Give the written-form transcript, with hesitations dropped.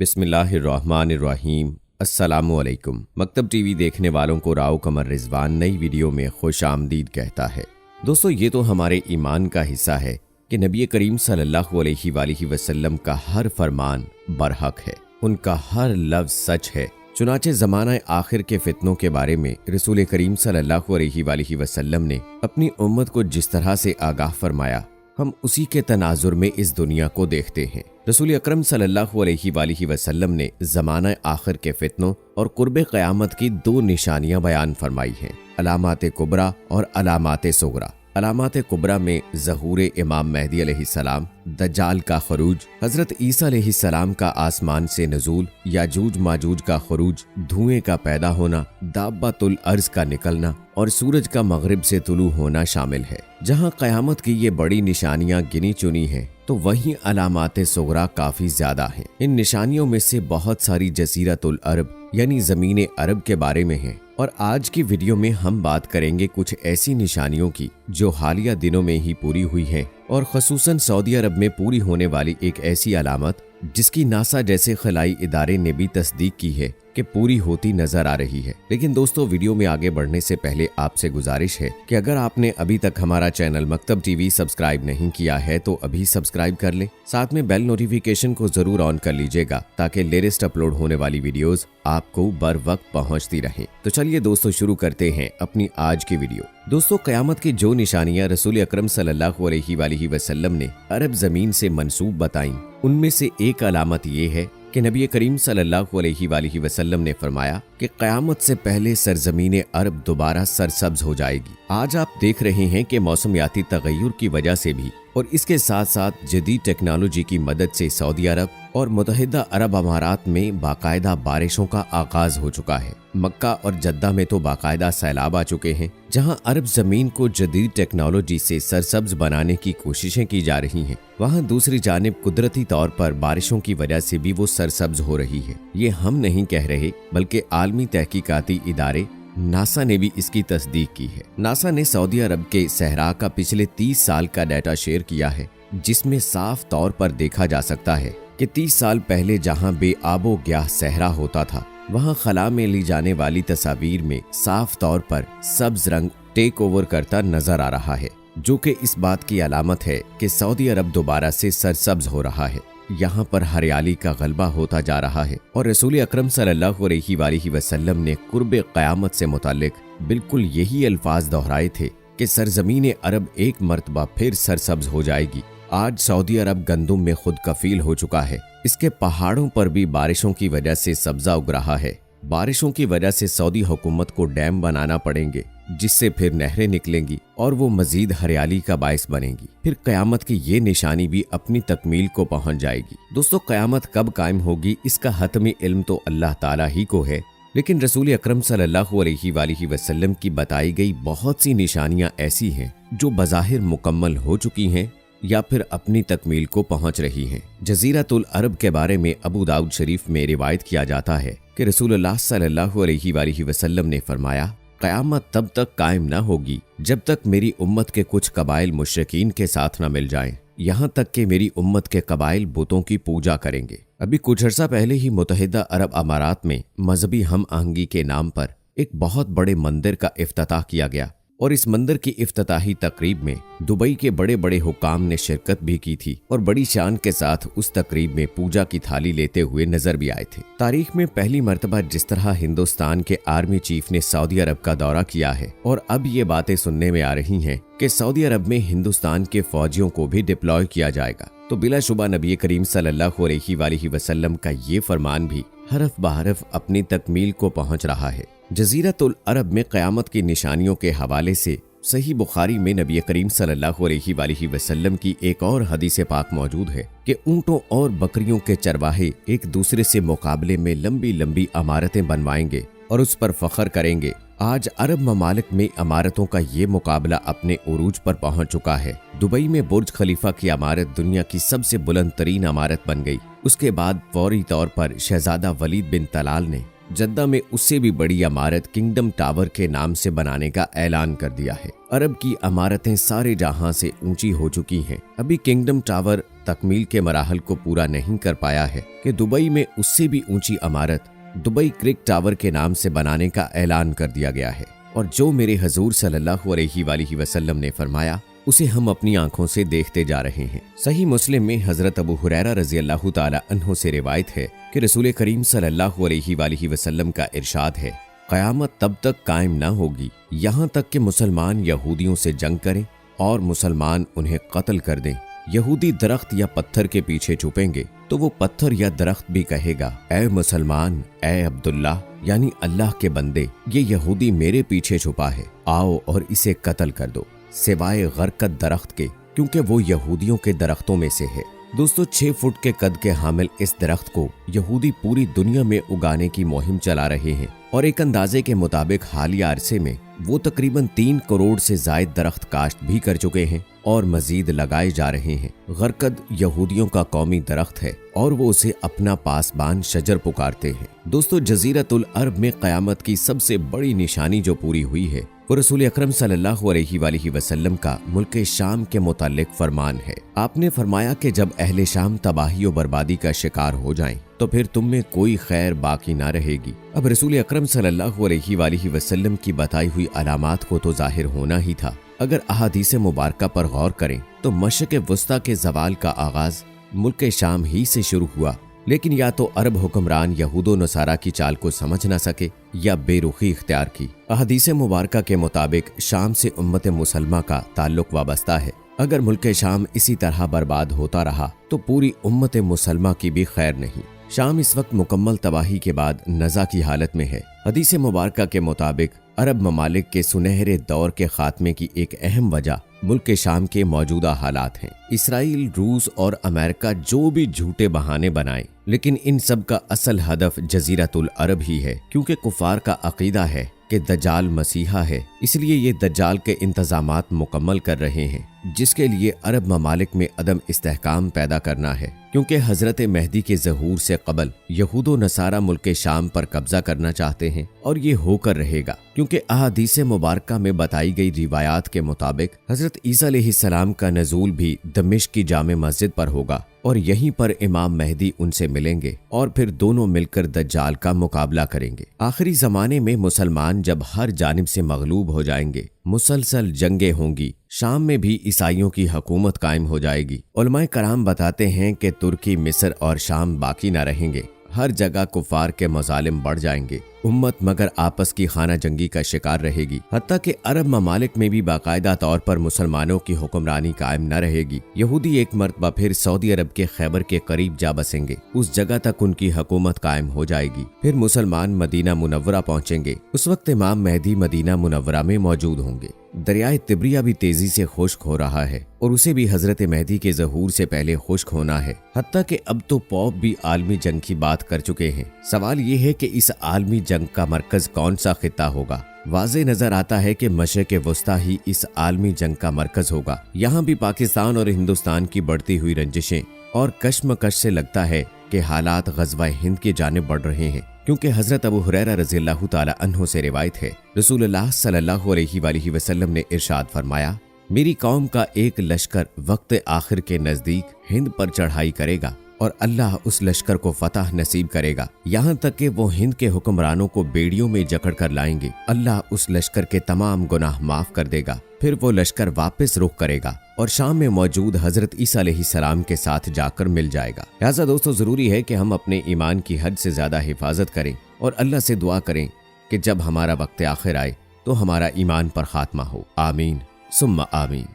बिस्मिल्लाहिर्रहमानिर्रहीम। अस्सलामुअलैकुम। मकतब टीवी देखने वालों को राव कमर रिजवान नई वीडियो में खुश आमदीद कहता है। दोस्तों, ये तो हमारे ईमान का हिस्सा है कि नबी करीम सल्लल्लाहु अलैहि वसल्लम का हर फरमान बरहक है, उनका हर लफ्ज सच है। चुनाचे ज़माना आखिर के फितनों के बारे में रसूल करीम सल्लल्लाहु अलैहि वसल्लम ने अपनी उम्मत को जिस तरह से आगाह फरमाया, हम उसी के तनाजुर में इस दुनिया को देखते हैं। रसूल अकरम सल्लल्लाहु अलैहि वसल्लम ने ज़माना आखिर के फितनों और कुर्बे क़यामत की दो निशानियां बयान फरमाई हैं, अलामात कुबरा और अलामात सुगरा। अलामात कुबरा में ज़हूर इमाम मेहदी अलैहिस्सलाम, दज्जाल का खरूज, हज़रत ईसा अलैहिस्सलाम का आसमान से नज़ूल, याजूज माजूज का खरूज, धुएं का पैदा होना, दाब्बातुल अर्ज़ का निकलना और सूरज का मगरिब से तुलू होना शामिल है। जहां क़यामत की ये बड़ी निशानियां गिनी चुनी हैं, तो वहीं अलामात सुगरा काफ़ी ज़्यादा हैं। इन निशानियों में से बहुत सारी जज़ीरतुल अरब यानी ज़मीन अरब के बारे में हैं, और आज की वीडियो में हम बात करेंगे कुछ ऐसी निशानियों की जो हालिया दिनों में ही पूरी हुई हैं, और ख़ुसूसन सऊदी अरब में पूरी होने वाली एक ऐसी अलामत जिसकी नासा जैसे खलाई इदारे ने भी तस्दीक की है कि पूरी होती नजर आ रही है। लेकिन दोस्तों, वीडियो में आगे बढ़ने से पहले आपसे गुजारिश है कि अगर आपने अभी तक हमारा चैनल मकतब टीवी सब्सक्राइब नहीं किया है तो अभी सब्सक्राइब कर लें, साथ में बेल नोटिफिकेशन को जरूर ऑन कर लीजिएगा ताकि लेटेस्ट अपलोड होने वाली वीडियोस आपको बर वक्त पहुंचती रहें। तो चलिए दोस्तों, शुरू करते हैं अपनी आज की वीडियो। दोस्तों, क़यामत की जो निशानियां रसूल अकरम सल्लल्लाहु अलैहि वसल्लम ने अरब जमीन से मंसूब बताईं, उनमें से एक अलामत ये है कि नबी करीम सल्लल्लाहु अलैहि वसल्लम ने फरमाया कि क़यामत से पहले सरजमीन अरब दोबारा सरसब्ज हो जाएगी। आज आप देख रहे हैं कि मौसमियाती तगय्युर की वजह से भी और इसके साथ साथ जदीद टेक्नोलॉजी की मदद से सऊदी अरब और मुत्तहिदा अरब अमारात में बाकायदा बारिशों का आगाज हो चुका है। मक्का और जद्दा में तो बाकायदा सैलाब आ चुके हैं। जहां अरब जमीन को जदीद टेक्नोलॉजी से सरसब्ज बनाने की कोशिशें की जा रही हैं, वहां दूसरी जानिब कुदरती तौर पर बारिशों की वजह से भी वो सरसब्ज हो रही है। ये हम नहीं कह रहे, बल्कि आलमी तहकीकाती इदारे नासा ने भी इसकी तस्दीक की है। नासा ने सऊदी अरब के सहरा का पिछले 30 साल का डाटा शेयर किया है, जिसमें साफ तौर पर देखा जा सकता है कि 30 साल पहले जहां बेआबो ग्याह सहरा होता था, वहां खला में ली जाने वाली तस्वीर में साफ तौर पर सब्ज रंग टेक ओवर करता नजर आ रहा है, जो कि इस बात की अलामत है कि सऊदी अरब दोबारा से सरसब्ज हो रहा है। यहाँ पर हरियाली का गलबा होता जा रहा है, और रसूल अकरम सल्लल्लाहु अलैहि वसल्लम ने कुर्बे क़यामत से मुताल्लिक बिल्कुल यही अल्फाज दोहराए थे कि सरजमीन अरब एक मर्तबा फिर सरसब्ज हो जाएगी। आज सऊदी अरब गंदुम में खुद कफील हो चुका है। इसके पहाड़ों पर भी बारिशों की वजह से सब्जा उग रहा है। बारिशों की वजह से सऊदी हुकूमत को डैम बनाना पड़ेंगे, जिससे फिर नहरें निकलेंगी और वो मजीद हरियाली का बायस बनेंगी। फिर क़यामत की ये निशानी भी अपनी तकमील को पहुंच जाएगी। दोस्तों, क़यामत कब कायम होगी इसका हतमी इल्म तो अल्लाह ताला ही को है, लेकिन रसूल अकरम सल्लल्लाहु अलैहि वसल्लम की बताई गई बहुत सी निशानियां ऐसी हैं जो बज़ाहिर मुकम्मल हो चुकी हैं या फिर अपनी तकमील को पहुंच रही हैं। जज़ीरतुल अरब के बारे में अबू दाऊद शरीफ में रिवायत किया जाता है कि रसूलुल्लाह सल्लल्लाहु अलैहि वसल्लम ने फरमाया, क़यामत तब तक कायम न होगी जब तक मेरी उम्मत के कुछ कबाइल मुशरिकीन के साथ न मिल जाएं, यहाँ तक कि मेरी उम्मत के कबाइल बुतों की पूजा करेंगे। अभी कुछ अर्सा पहले ही मुत्तहिदा अरब अमारात में मजहबी हम आहंगी के नाम पर एक बहुत बड़े मंदिर का इफ्तिताह किया गया, और इस मंदिर की इफ्तिताही तकरीब में दुबई के बड़े बड़े हुकाम ने शिरकत भी की थी, और बड़ी शान के साथ उस तकरीब में पूजा की थाली लेते हुए नजर भी आए थे। तारीख में पहली मर्तबा जिस तरह हिंदुस्तान के आर्मी चीफ ने सऊदी अरब का दौरा किया है, और अब ये बातें सुनने में आ रही हैं कि सऊदी अरब में हिंदुस्तान के फौजियों को भी डिप्लॉय किया जाएगा, तो बिलाशुबा नबी करीम सल्लल्लाहु अलैहि वसल्लम का ये फरमान भी हरफ बहरफ अपनी तकमील को पहुंच रहा है। जज़ीरतुल अरब में क़यामत की निशानियों के हवाले से सही बुखारी में नबी करीम सल्लल्लाहु अलैहि वसल्लम की एक और हदीस पाक मौजूद है कि ऊँटों और बकरियों के चरवाहे एक दूसरे से मुकाबले में लंबी लंबी इमारतें बनवाएंगे और उस पर फख्र करेंगे। आज अरब ममालिक में इमारतों का ये मुकाबला अपने उरूज पर पहुंच चुका है। दुबई में बुर्ज खलीफा की इमारत दुनिया की सबसे बुलंद तरीन इमारत बन गई। उसके बाद फौरी तौर पर शहजादा वलीद बिन तलाल ने जद्दा में उससे भी बड़ी इमारत किंगडम टावर के नाम से बनाने का ऐलान कर दिया है। अरब की इमारतें सारे जहां से ऊंची हो चुकी हैं। अभी किंगडम टावर तकमील के मराहल को पूरा नहीं कर पाया है कि दुबई में उससे भी ऊंची इमारत दुबई क्रिक टावर के नाम से बनाने का ऐलान कर दिया गया है। और जो मेरे हजूर सल्लल्लाहु अलैहि वसल्लम ने फरमाया उसे हम अपनी आंखों से देखते जा रहे हैं। सही मुस्लिम में हजरत अबू हुरैरा रजी अल्लाह ताला अन्हु से रिवायत है कि रसूल करीम सल्लल्लाहु अलैहि वसल्लम का इरशाद है, क़यामत तब तक कायम न होगी यहाँ तक कि मुसलमान यहूदियों से जंग करें और मुसलमान उन्हें कत्ल कर दें। यहूदी दरख्त या पत्थर के पीछे छुपेंगे तो वो पत्थर या दरख्त भी कहेगा, ए मुसलमान, ए अब्दुल्ला यानी अल्लाह के बंदे, ये यहूदी मेरे पीछे छुपा है, आओ और इसे कत्ल कर दो, सिवाय गरकत दरख्त के, क्योंकि वो यहूदियों के दरख्तों में से है। दोस्तों, 6 फुट के कद के हामिल इस दरख्त को यहूदी पूरी दुनिया में उगाने की मुहिम चला रहे हैं और एक अंदाजे के मुताबिक हालिया अरसे में वो तकरीबन 3 करोड़ से जायद दरख्त काश्त भी कर चुके हैं और मजीद लगाए जा रहे हैं। गरकद यहूदियों का कौमी दरख्त है और वो उसे अपना पासबान शजर पुकारते हैं। दोस्तों, जजीरतुल अरब में क़यामत की सबसे बड़ी निशानी जो पूरी हुई है वो रसूल अकरम सल्लल्लाहु अलैहि वसल्लम का मुल्क शाम के मुतालिक फरमान है। आपने फरमाया कि जब अहले शाम तबाही और बर्बादी का शिकार हो जाएं, तो फिर तुम में कोई खैर बाकी ना रहेगी। अब रसूल अकरम सल्लल्लाहु अलैहि वसल्लम की बताई हुई अलामात को तो जाहिर होना ही था। अगर अहादीस मुबारका पर गौर करें तो मशरिक़ वुस्ता के जवाल का आगाज मुल्क शाम ही से शुरू हुआ, लेकिन या तो अरब हुक्मरान यहूदो नसारा की चाल को समझ न सके या बेरुखी इख्तियार की। अहादीस मुबारका के मुताबिक शाम से उम्मत मुसलमा का ताल्लुक वाबस्ता है। अगर मुल्क शाम इसी तरह बर्बाद होता रहा तो पूरी उम्मत मुसलमा की भी खैर नहीं। शाम इस वक्त मुकम्मल तबाही के बाद नज़ा की हालत में है। हदीस मुबारका के मुताबिक अरब ममालिक के सुनहरे दौर के खात्मे की एक अहम वजह मुल्क शाम के मौजूदा हालात हैं। इसराइल, रूस और अमेरिका जो भी झूठे बहाने बनाए, लेकिन इन सब का असल हदफ जजीरतुल अरब ही है, क्योंकि कुफार का अकीदा है कि दज्जाल मसीहा है। इसलिए ये दज्जाल के इंतजामात मुकम्मल कर रहे हैं, जिसके लिए अरब ममालिक में अदम इस्तेहकाम पैदा करना है, क्योंकि हजरत मेहदी के ज़हूर से कबल यहूदो नसारा मुल्क शाम पर कब्जा करना चाहते हैं और ये होकर रहेगा, क्योंकि अहादीस मुबारका में बताई गई रिवायात के मुताबिक हजरत ईसा अलैहिस्सलाम का नज़ूल भी दमिश्क की जामे मस्जिद पर होगा और यहीं पर इमाम मेहदी उनसे मिलेंगे और फिर दोनों मिलकर दज्जाल का मुकाबला करेंगे। आखिरी जमाने में मुसलमान जब हर जानिब से मगलूब हो जाएंगे, मुसलसल जंगें होंगी, शाम में भी ईसाइयों की हुकूमत कायम हो जाएगी। उलमाए कराम बताते हैं कि तुर्की, मिस्र और शाम बाकी न रहेंगे, हर जगह कुफार के मजालिम बढ़ जाएंगे। उम्मत मगर आपस की खाना जंगी का शिकार रहेगी। हत्ता कि अरब ममालिक में भी बाकायदा तौर पर मुसलमानों की हुक्मरानी कायम न रहेगी। यहूदी एक मरतबा फिर सऊदी अरब के खैबर के करीब जा बसेंगे, उस जगह तक उनकी हुकूमत कायम हो जाएगी। फिर मुसलमान मदीना मुनव्वरा पहुंचेंगे, उस वक्त इमाम मेहदी मदीना मुनव्वरा में मौजूद होंगे। दरियाए तिब्रिया भी तेजी से खुश्क हो रहा है और उसे भी हजरत मेहदी के ज़हूर से पहले खुश्क होना है। हत्ता कि अब तो पॉप भी आलमी जंग की बात कर चुके हैं। सवाल ये है कि इस आलमी जंग का मरकज कौन सा खित्ता होगा। वाज़े नजर आता है कि मशरिक़ वुस्ता ही इस आलमी जंग का मरकज होगा। यहाँ भी पाकिस्तान और हिंदुस्तान की बढ़ती हुई रंजिशें और कश्मकश से लगता है कि हालात ग़ज़वा हिंद की जानिब बढ़ रहे हैं, क्योंकि हजरत अबू हुरैरा रज़ियल्लाहु ताला अन्हु से रिवायत है, रसूलुल्लाह सल्लल्लाहु अलैहि वसल्लम ने इरशाद फरमाया, मेरी कौम का एक लश्कर वक्त आखिर के नजदीक हिंद पर चढ़ाई करेगा और अल्लाह उस लश्कर को फतह नसीब करेगा, यहाँ तक कि वो हिंद के हुक्मरानों को बेड़ियों में जकड़ कर लाएंगे। अल्लाह उस लश्कर के तमाम गुनाह माफ कर देगा। फिर वो लश्कर वापस रुख करेगा और शाम में मौजूद हजरत ईसा अलैहिस्सलाम के साथ जाकर मिल जाएगा। लिहाजा दोस्तों, जरूरी है कि हम अपने ईमान की हद से ज्यादा हिफाजत करें और अल्लाह से दुआ करें कि जब हमारा वक्त आखिर आए तो हमारा ईमान पर खात्मा हो। आमीन सुम्मा आमीन।